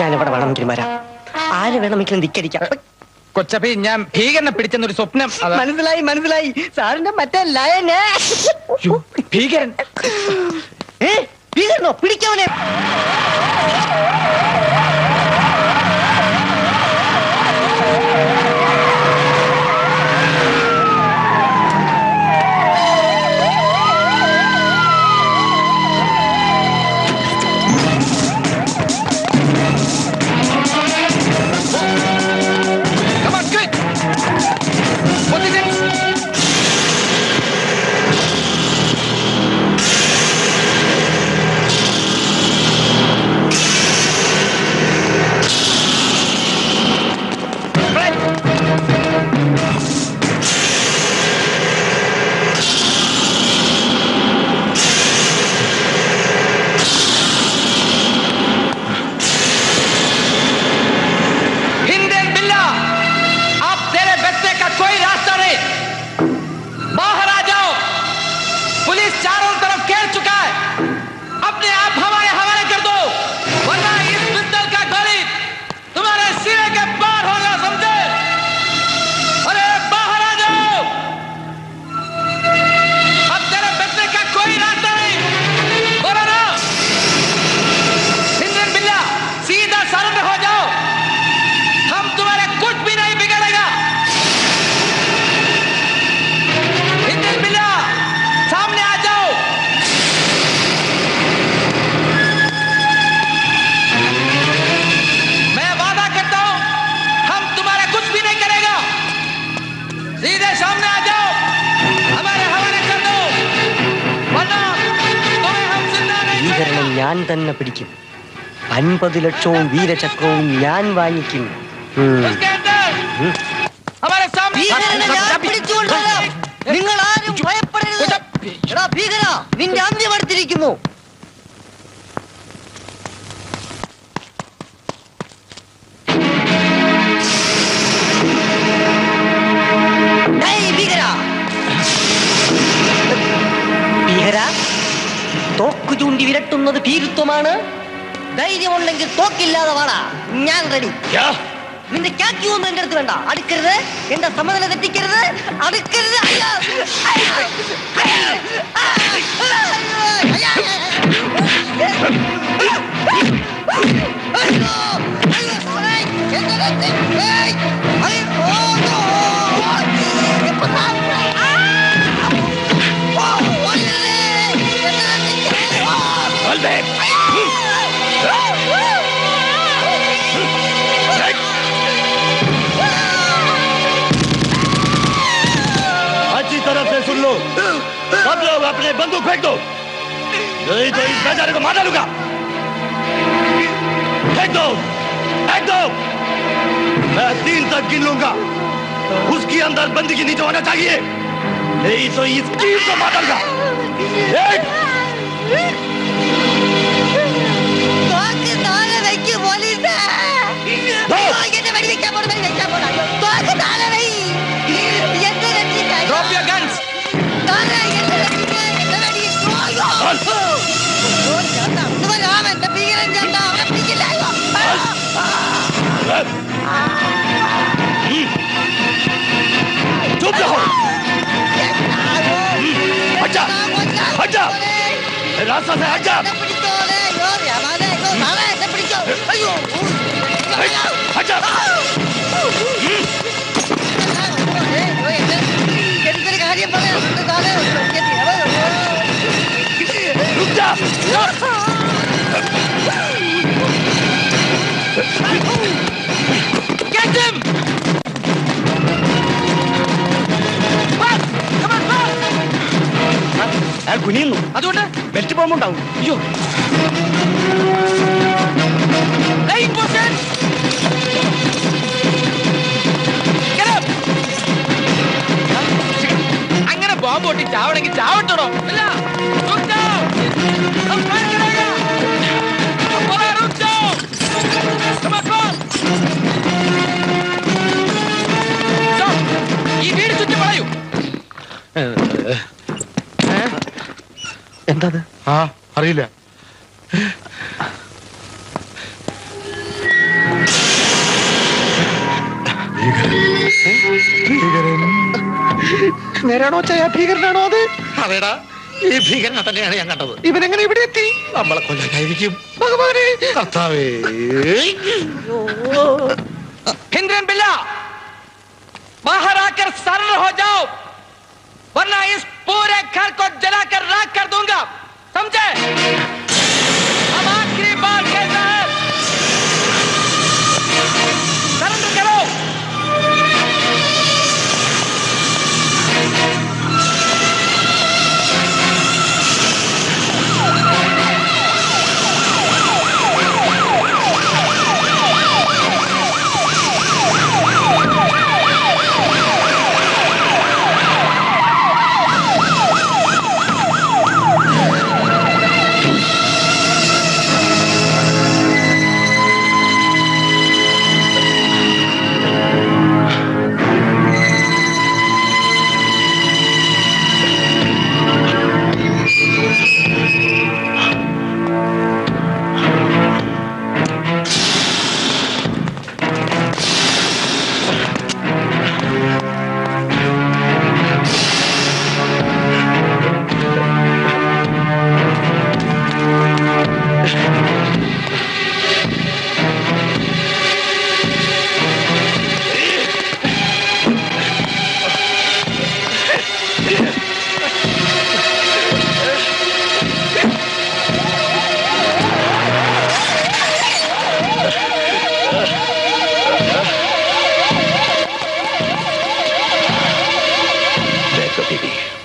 ഞാൻ എവിടെ വേണമെങ്കിലും വരാം, ആര് വേണമെങ്കിലും ധിക്കരിക്കാം. കൊച്ചപ്പി, ഞാൻ ഭീകരനെ പിടിച്ചെന്നൊരു സ്വപ്നം. മനസ്സിലായി സാറിന്റെ മറ്റേ ലയന്. ഭീകരൻ ഭീകരനോ? പിടിക്കവനെ. ഞാൻ തന്നെ പിടിക്കും. 50 ലക്ഷവും വീരചക്രവും ഞാൻ വാങ്ങിക്കും. നിങ്ങൾ ആരും ഭയപ്പെടരുത്. ഭീകര, നിന്റെ അന്ത്യം അടുത്തിരിക്കുന്നു. ഭീകര, തോക്കു ചൂണ്ടി വിരട്ടുന്നത് ഭീരുത്വമാണ്. ധൈര്യമുണ്ടെങ്കിൽ തോക്കില്ലാതെ വാടാ, ഞാൻ റെഡി. നിന്റെ കാക്കി ഒന്നും എന്റെ അടുത്ത് വേണ്ട. അടുക്കരുത്, എന്റെ സമനില തെറ്റിക്കരുത്. അടുക്കരുത്. अच्छी तरफ से सुन लो, सब लोग अपने बंदूक फेंक दो, नहीं तो इस बेचारे को मार डालूंगा। फेंक दो, फेंक दो। मैं 3 तक गिन लूंगा, उसके अंदर बंदूक नीचे होना चाहिए, नहीं तो इस टीम को मार डालूंगा। Drop your guns. चुप रहो। हट जा, हट जा, रास्ता से हट जा। हट जा। रुक जा। Get him! Fast! Come on, fast! അയാൾ കുനിയുന്നു. അതുകൊണ്ട് ബെൽറ്റ് പോകുമ്പോണ്ടാവും. അയ്യോ, laying position. Get up! അങ്ങനെ ബോംബ് പൊട്ടി ചാവണമെങ്കിൽ ചാവട്ടോ. ഇല്ല, रुक जाओ, हम फायर करेंगे. बोला रुक जाओ. Come on, fast. ഈ വീട് ചുറ്റി പറയൂ. എന്താ അറിയില്ല. നേരാണോ ചായ? ഭീകരനാണോ അത്? അതേടാ, ഈ ഭീകരനെ തന്നെയാണ് ഞാൻ കണ്ടത്. ഇവനെങ്ങനെ ഇവിടെ എത്തി? നമ്മളെ കൊല്ലാനായിരിക്കും. ഭഗവാനെ, കർത്താവേ. हिंद्रन बिल्ला, बाहर आकर सरल हो जाओ, वरना इस पूरे घर को जलाकर राख कर दूंगा, समझे? अब आखिरी बार कहता है, सरेंडर करो।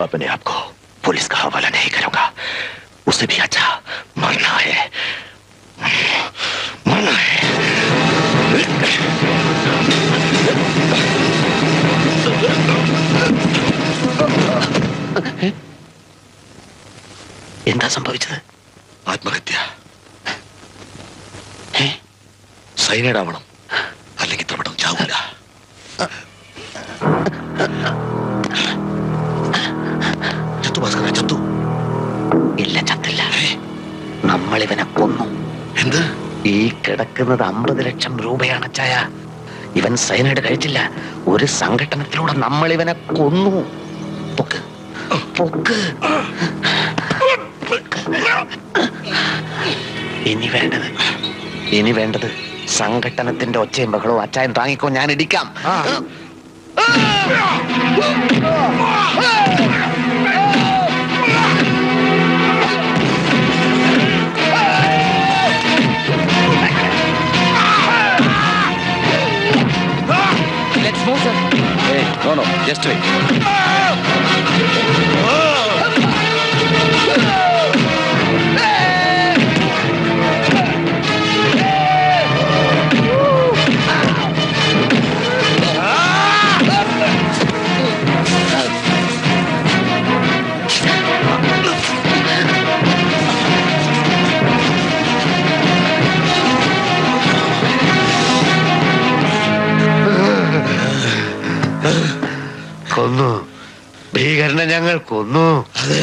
अपने आप को पुलिस का हवाला नहीं करूंगा। उसे भी अच्छा मरना है, मरना है। എന്താ സംഭവിച്ചത്? ആത്മഹത്യ. സൈനൈഡ് ആവണം, അല്ലെങ്കിൽ തവണ ചാവൂല. ചത്തു? ഇല്ല, ചത്തില്ല. നമ്മളിവനെ കൊന്നു. എന്ത്? ഈ കിടക്കുന്നത് 50 ലക്ഷം രൂപയാണ് ചായ. ഇവൻ സൈനൈഡ് കഴിച്ചില്ല. ഒരു സംഘടനത്തിലൂടെ നമ്മളിവനെ കൊന്നു. പൊക്ക് പൊക്ക്. ഇനി വേണ്ടത് സംഘടനത്തിന്റെ ഒച്ചയും ബഹളവും. അച്ചായൻ താങ്ങിക്കോ, ഞാൻ ഇടിക്കാം. Let's move, sir. Hey, no, just wait. കൊന്നു. ഭീകരനെ ഞങ്ങൾ കൊന്നു. അതെ,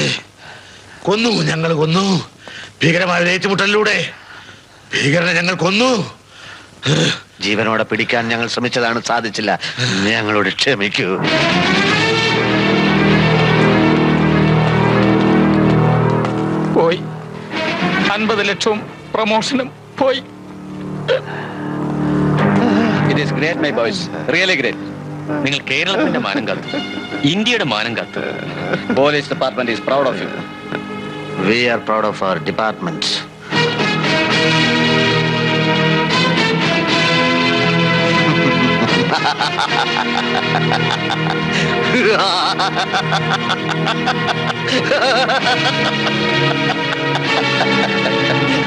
കൊന്നു. ഞങ്ങൾ കൊന്നു. ഭീകരമായ ഏറ്റുമുട്ടലിലൂടെ ഭീകരനെ ഞങ്ങൾ കൊന്നു. ജീവനോടെ പിടിക്കാൻ ഞങ്ങൾ ശ്രമിച്ചതാണ്, സാധിച്ചില്ല. ഞങ്ങളോട് ക്ഷമിക്കൂ. പോയി. 50 ലക്ഷവും പ്രൊമോഷനും പോയി. It is great, my boys. Really great. നിങ്ങൾ കേരളത്തിന്റെ മാനം കാത്തു, ഇന്ത്യയുടെ മാനം കാത്തു. Police department is proud of you. We are proud of our department.